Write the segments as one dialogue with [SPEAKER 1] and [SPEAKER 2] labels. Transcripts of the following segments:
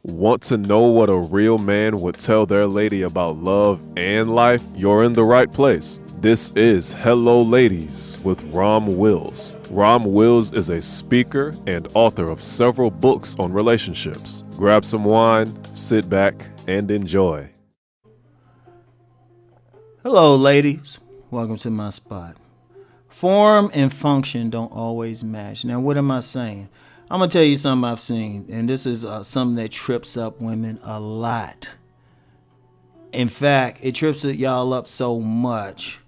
[SPEAKER 1] Want to know what a real man would tell their lady about love and life? You're in the right place. This is Hello Ladies with Rom Wills. Rom Wills is a speaker and author of several books on relationships. Grab some wine, sit back, and enjoy.
[SPEAKER 2] Hello, ladies. Welcome to my spot. Form and function don't always match. Now, what am I saying? I'm going to tell you something I've seen, and this is something that trips up women a lot. In fact, it trips y'all up so much.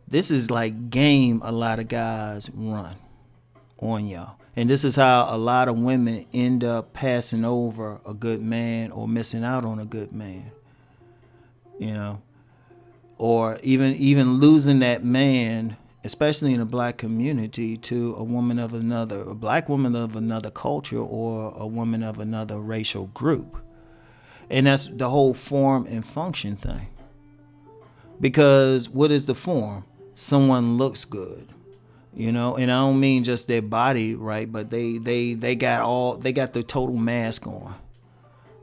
[SPEAKER 2] This is like game a lot of guys run on y'all. And this is how a lot of women end up passing over a good man or missing out on a good man. You know? Or even losing that man, especially in the black community, to a black woman of another culture or a woman of another racial group. And that's the whole form and function thing. Because what is the form? Someone looks good, you know, and I don't mean just their body, right? But they got the total mask on,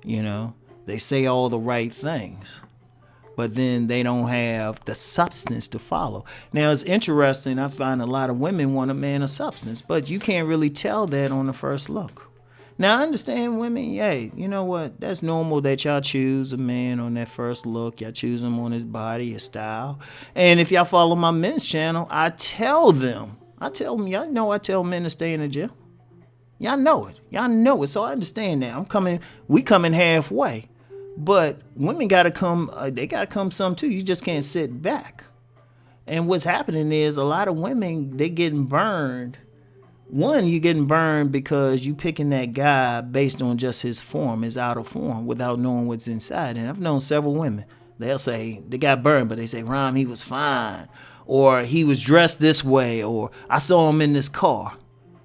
[SPEAKER 2] you know. They say all the right things, but then they don't have the substance to follow. Now, it's interesting. I find a lot of women want a man of substance, but you can't really tell that on the first look. Now, I understand women, yay, you know what? That's normal that y'all choose a man on that first look. Y'all choose him on his body, his style. And if y'all follow my men's channel, I tell them, y'all know I tell men to stay in the gym. Y'all know it. So I understand that. We coming halfway. But women gotta come, they gotta come some too. You just can't sit back. And what's happening is a lot of women, they getting burned. One, you getting burned because you picking that guy based on just his form, his outer form, without knowing what's inside. And I've known several women. They'll say they got burned, but they say, Rom, he was fine. Or he was dressed this way. Or I saw him in this car.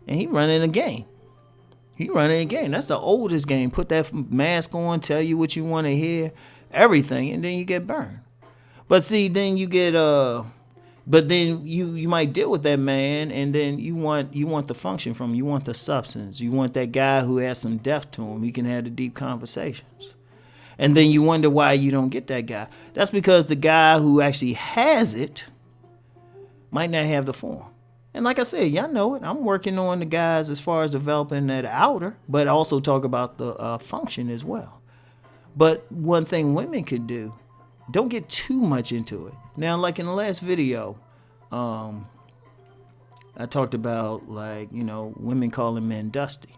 [SPEAKER 2] And he running a game. That's the oldest game. Put that mask on, tell you what you want to hear, everything, and then you get burned. But see, then you get but then you might deal with that man, and then you want the function from him. You want the substance. You want that guy who has some depth to him. You can have the deep conversations. And then you wonder why you don't get that guy. That's because the guy who actually has it might not have the form. And like I said, y'all know it. I'm working on the guys as far as developing that outer, but also talk about the function as well. But one thing women could do, don't get too much into it. Now, like in the last video, I talked about, like, you know, women calling men dusty.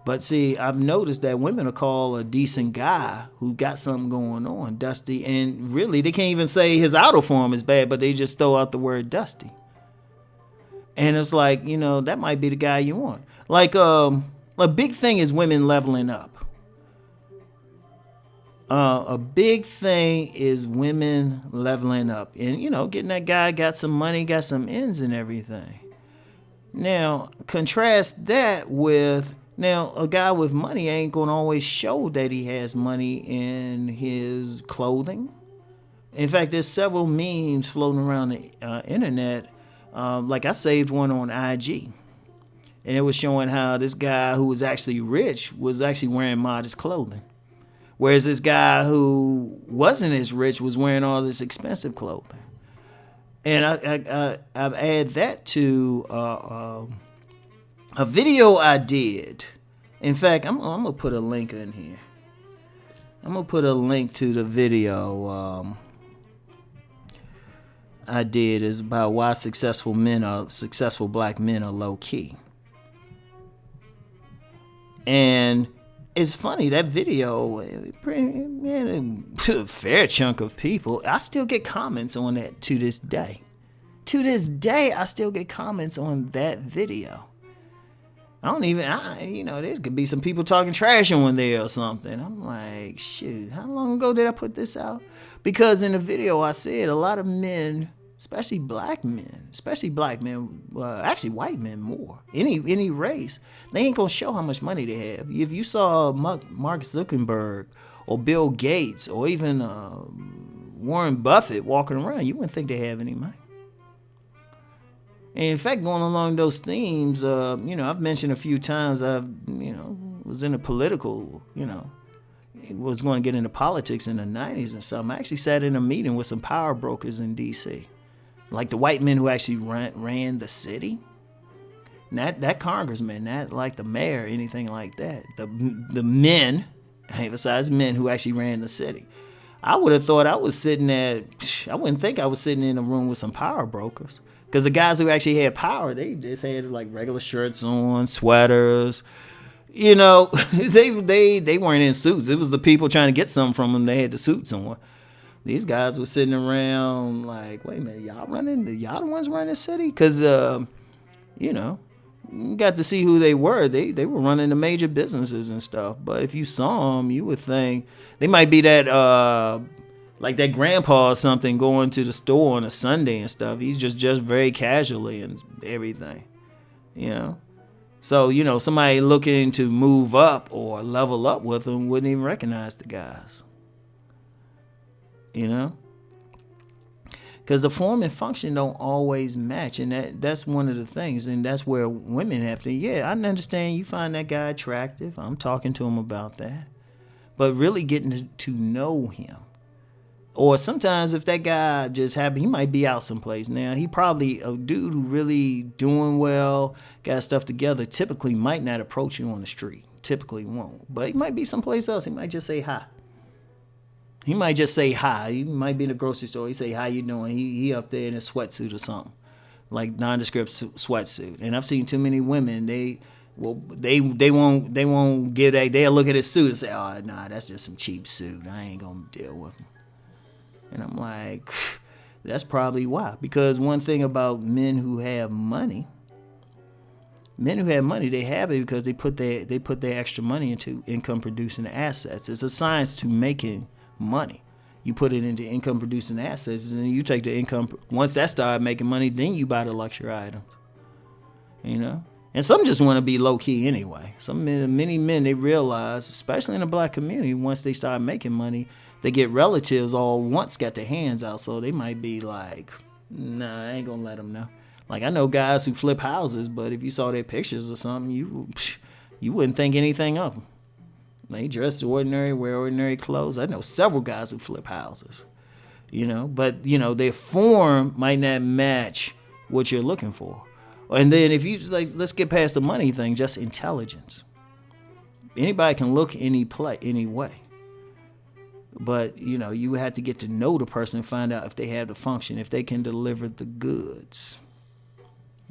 [SPEAKER 2] But see, I've noticed that women will call a decent guy who got something going on dusty. And really, they can't even say his outer form is bad, but they just throw out the word dusty. And it's like, you know, that might be the guy you want. Like, a big thing is women leveling up. A big thing is women leveling up. And, you know, getting that guy got some money, got some ends and everything. Now, contrast that with, now, a guy with money ain't going to always show that he has money in his clothing. In fact, there's several memes floating around the internet. Like I saved one on IG, and it was showing how this guy who was actually rich was actually wearing modest clothing, whereas this guy who wasn't as rich was wearing all this expensive clothing. And I've added that to a video I did. In fact, I'm gonna put a link in here. I'm gonna put a link to the video. I did is about why successful black men are low key. And it's funny, that video, a fair chunk of people, I still get comments on that to this day. To this day, I still get comments on that video. There could be some people talking trash on there or something. I'm like, shoot, how long ago did I put this out? Because in the video I said a lot of men, especially black men, actually white men more, any race, they ain't gonna show how much money they have. If you saw Mark Zuckerberg or Bill Gates or even Warren Buffett walking around, you wouldn't think they have any money. And in fact, going along those themes, I've mentioned a few times, was in a political, was going to get into politics in the 90s and something. I actually sat in a meeting with some power brokers in D.C., like the white men who actually ran the city. Not that congressman, not like the mayor or anything like that. The men, I emphasize men, who actually ran the city. I would have thought I wouldn't think I was sitting in a room with some power brokers. Because the guys who actually had power, they just had like regular shirts on, sweaters. You know, they weren't in suits. It was the people trying to get something from them. They had the suits on. These guys were sitting around like, wait a minute, y'all the ones running the city? Because, you know, you got to see who they were. They were running the major businesses and stuff. But if you saw them, you would think they might be that, like that grandpa or something going to the store on a Sunday and stuff. He's just very casually and everything, you know. So, you know, somebody looking to move up or level up with them wouldn't even recognize the guys. You know? Because the form and function don't always match. And that's one of the things. And that's where women have to, yeah, I understand you find that guy attractive. I'm talking to him about that. But really getting to know him. Or sometimes if that guy just happened, he might be out someplace. Now, he probably, a dude who really doing well, got stuff together, typically might not approach you on the street. Typically won't. But he might be someplace else. He might just say hi. He might be in the grocery store. He say, how you doing? He up there in a sweatsuit or something. Like nondescript sweatsuit. And I've seen too many women, they won't give that. They'll look at his suit and say, oh, nah, that's just some cheap suit. I ain't going to deal with him. And I'm like, that's probably why. Because one thing about men who have money, they have it because they put their extra money into income producing assets. It's a science to making money. You put it into income producing assets, and then you take the income. Once that started making money, then you buy the luxury items. You know? And some just want to be low key anyway. Many men, they realize, especially in the black community, once they start making money, they get relatives all once got their hands out, so they might be like, nah, I ain't gonna let them know. Like, I know guys who flip houses, but if you saw their pictures or something, you wouldn't think anything of them. They dress ordinary, wear ordinary clothes. I know several guys who flip houses, you know, but, you know, their form might not match what you're looking for. And then if you, like, let's get past the money thing, just intelligence. Anybody can look any way. But, you know, you have to get to know the person and find out if they have the function, if they can deliver the goods,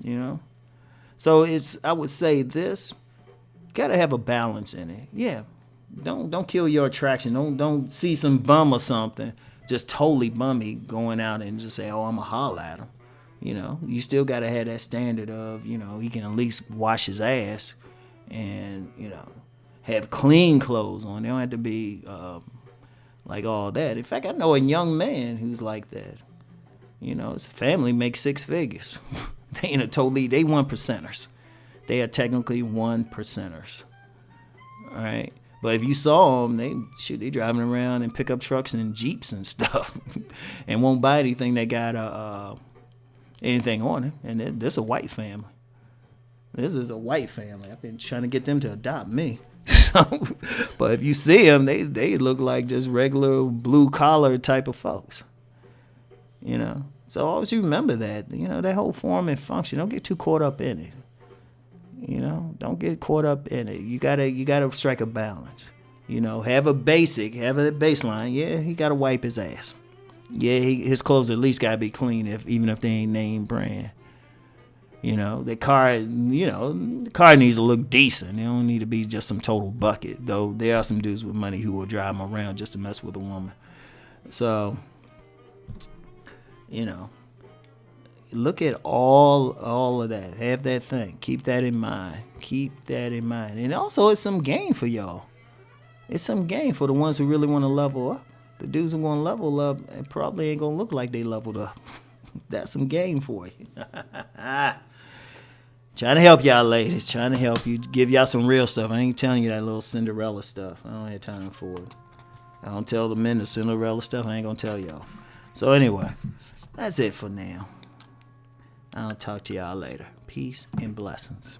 [SPEAKER 2] you know? So I would say this, got to have a balance in it. Yeah, don't kill your attraction. Don't see some bum or something, just totally bummy going out and just say, oh, I'm going to holler at him. You know, you still got to have that standard of, you know, he can at least wash his ass and, you know, have clean clothes on. They don't have to be... like all that. In fact, I know a young man who's like that. You know, his family makes 6 figures. They one percenters. They are technically 1%ers. All right. But if you saw them, they driving around in pickup trucks and Jeeps and stuff and won't buy anything that got anything on it. And this is a white family. This is a white family. I've been trying to get them to adopt me. But if you see them, they look like just regular blue collar type of folks, you know. So always remember that, you know, that whole form and function. Don't get too caught up in it, you know. Don't get caught up in it. You gotta strike a balance, you know. Have a baseline. Yeah, he gotta wipe his ass. Yeah, his clothes at least gotta be clean, even if they ain't name brand. You know, the car needs to look decent. It don't need to be just some total bucket. Though there are some dudes with money who will drive them around just to mess with a woman. So, you know, look at all of that. Have that thing. Keep that in mind. And also, it's some game for y'all. It's some game for the ones who really want to level up. The dudes who want to level up, it probably ain't going to look like they leveled up. That's some game for you. Trying to help y'all ladies. Trying to help you. Give y'all some real stuff. I ain't telling you that little Cinderella stuff. I don't have time for it. I don't tell the men the Cinderella stuff. I ain't going to tell y'all. So anyway, that's it for now. I'll talk to y'all later. Peace and blessings.